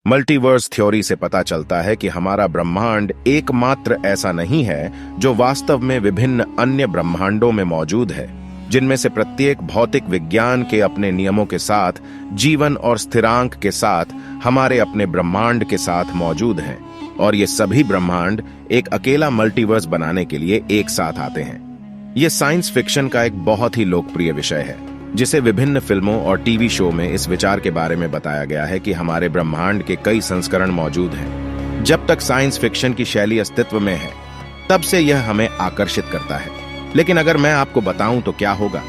Multiverse theory से पता चलता है कि हमारा ब्रह्मांड एकमात्र ऐसा नहीं है जो वास्तव में विभिन्न अन्य ब्रह्मांडों में मौजूद है, जिनमें से प्रत्येक भौतिक विज्ञान के अपने नियमों के साथ, जीवन और स्थिरांक के साथ हमारे अपने ब्रह्मांड के साथ मौजूद हैं। और ये सभी ब्रह्मांड एक अकेला मल्टीवर्स बनाने के लिए एक साथ आते हैं। ये साइंस फिक्शन का एक बहुत ही लोकप्रिय विषय है, जिसे विभिन्न फिल्मों और टीवी शो में इस विचार के बारे में बताया गया है कि हमारे ब्रह्मांड के कई संस्करण मौजूद हैं। जब तक साइंस फिक्शन की शैली अस्तित्व में है, तब से यह हमें आकर्षित करता है। लेकिन अगर मैं आपको बताऊं तो क्या होगा?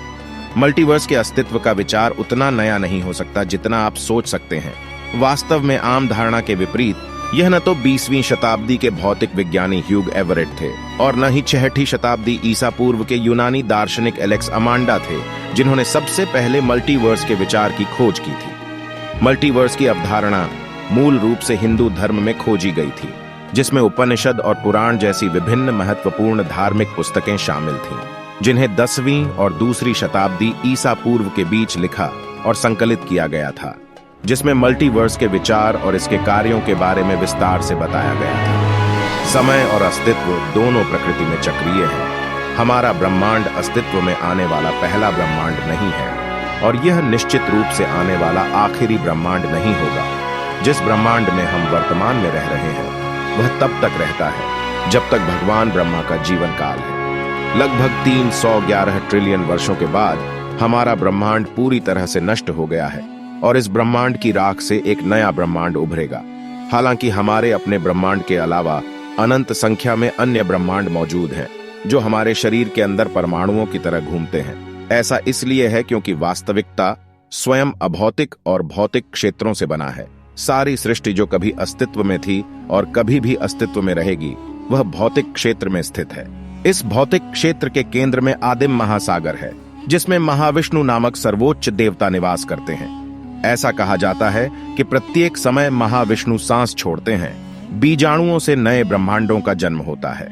मल्टीवर्स के अस्तित्व का विचार उतना नया नहीं हो सकता जितना आप सोच सकते हैं। वास्तव में आम धारणा के विपरीत यह न तो 20वीं शताब्दी के भौतिक विज्ञानी ह्यूग एवरेट थे और न ही 6ठी शताब्दी ईसा पूर्व के यूनानी दार्शनिक एलेक्स अमांडा थे, जिन्होंने सबसे पहले मल्टीवर्स के विचार की खोज की थी। मल्टीवर्स की अवधारणा मूल रूप से हिंदू धर्म में खोजी गई थी, जिसमें उपनिषद और पुराण जैसी विभिन्न महत्वपूर्ण धार्मिक पुस्तकें शामिल थीं, जिन्हें 10वीं और दूसरी शताब्दी ईसा पूर्व के बीच लिखा और संकलित किया गया था, जिसमें मल्टीवर्स के विचार और इसके कार्यों के बारे में विस्तार से बताया गया था। समय और अस्तित्व दोनों प्रकृति में चक्रीय हैं। हमारा ब्रह्मांड अस्तित्व में आने वाला पहला ब्रह्मांड नहीं है और यह निश्चित रूप से आने वाला आखिरी ब्रह्मांड नहीं होगा। जिस ब्रह्मांड में हम वर्तमान में रह रहे हैं, वह तब तक रहता है जब तक भगवान ब्रह्मा का जीवन काल है। लगभग 311 ट्रिलियन वर्षों के बाद हमारा ब्रह्मांड पूरी तरह से नष्ट हो गया है और इस ब्रह्मांड की राख से एक नया ब्रह्मांड उभरेगा। हालांकि हमारे अपने ब्रह्मांड के अलावा अनंत संख्या में अन्य ब्रह्मांड मौजूद हैं, जो हमारे शरीर के अंदर परमाणुओं की तरह घूमते हैं। ऐसा इसलिए है क्योंकि वास्तविकता स्वयं अभौतिक और भौतिक क्षेत्रों से बना है। सारी सृष्टि जो कभी अस्तित्व में थी और कभी भी अस्तित्व में रहेगी, वह भौतिक क्षेत्र में स्थित है। इस भौतिक क्षेत्र के केंद्र में आदिम महासागर है, जिसमें महाविष्णु नामक सर्वोच्च देवता निवास करते हैं। ऐसा कहा जाता है कि प्रत्येक समय महाविष्णु सांस छोड़ते हैं, बीजाणुओं से नए ब्रह्मांडों का जन्म होता है।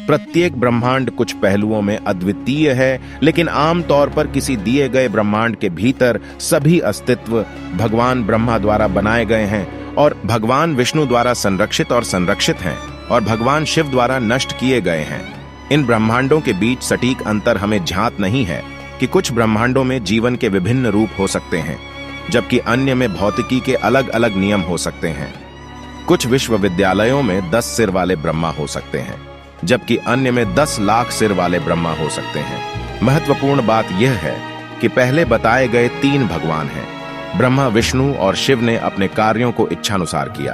प्रत्येक ब्रह्मांड कुछ पहलुओं में अद्वितीय है, लेकिन आमतौर पर किसी दिए गए ब्रह्मांड के भीतर सभी अस्तित्व भगवान ब्रह्मा द्वारा बनाए गए हैं और भगवान विष्णु द्वारा संरक्षित और संरक्षित हैं और भगवान शिव द्वारा नष्ट किए गए हैं। इन ब्रह्मांडों के बीच सटीक अंतर हमें ज्ञात नहीं है कि कुछ ब्रह्मांडों में जीवन के विभिन्न रूप हो सकते हैं, जबकि अन्य में भौतिकी के अलग अलग नियम हो सकते हैं। कुछ विश्वविद्यालयों में 10 सिर वाले ब्रह्मा हो सकते हैं, जबकि अन्य में 10 लाख सिर वाले ब्रह्मा हो सकते हैं। महत्वपूर्ण बात यह है कि पहले बताए गए 3 भगवान हैं। ब्रह्मा, विष्णु और शिव ने अपने कार्यों को इच्छानुसार किया,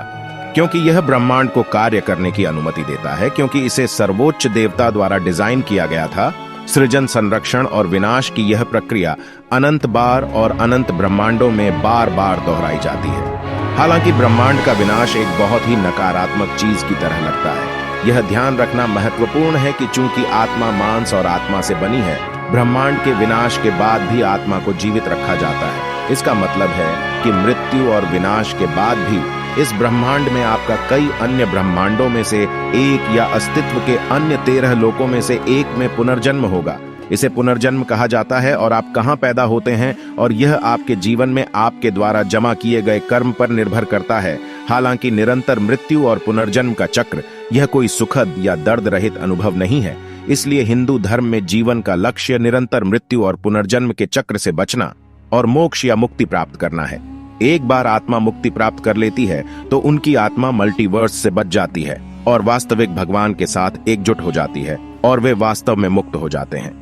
क्योंकि यह ब्रह्मांड को कार्य करने की अनुमति देता है, क्योंकि इसे सर्वोच्च देवता द्वारा डिजाइन किया गया था। सृजन, संरक्षण और विनाश की यह प्रक्रिया अनंत बार और अनंत ब्रह्मांडों में बार बार दोहराई जाती है। हालांकि ब्रह्मांड का विनाश एक बहुत ही नकारात्मक चीज की तरह लगता है। यह ध्यान रखना महत्वपूर्ण है कि चूंकि आत्मा मांस और आत्मा से बनी है, ब्रह्मांड के विनाश के बाद भी आत्मा को जीवित रखा जाता है। इसका मतलब है कि मृत्यु और विनाश के बाद भी इस ब्रह्मांड में आपका कई अन्य ब्रह्मांडों में से एक या अस्तित्व के अन्य 13 लोकों में से एक में पुनर्जन्म होगा। इसे पुनर्जन्म कहा जाता है और आप कहां पैदा होते हैं और यह आपके जीवन में आपके द्वारा जमा किए गए कर्म पर निर्भर करता है। हालांकि निरंतर मृत्यु और पुनर्जन्म का चक्र यह कोई सुखद या दर्द रहित अनुभव नहीं है। इसलिए हिंदू धर्म में जीवन का लक्ष्य निरंतर मृत्यु और पुनर्जन्म के चक्र से बचना और मोक्ष या मुक्ति प्राप्त करना है। एक बार आत्मा मुक्ति प्राप्त कर लेती है तो उनकी आत्मा मल्टीवर्स से बच जाती है और वास्तविक भगवान के साथ एकजुट हो जाती है और वे वास्तव में मुक्त हो जाते हैं।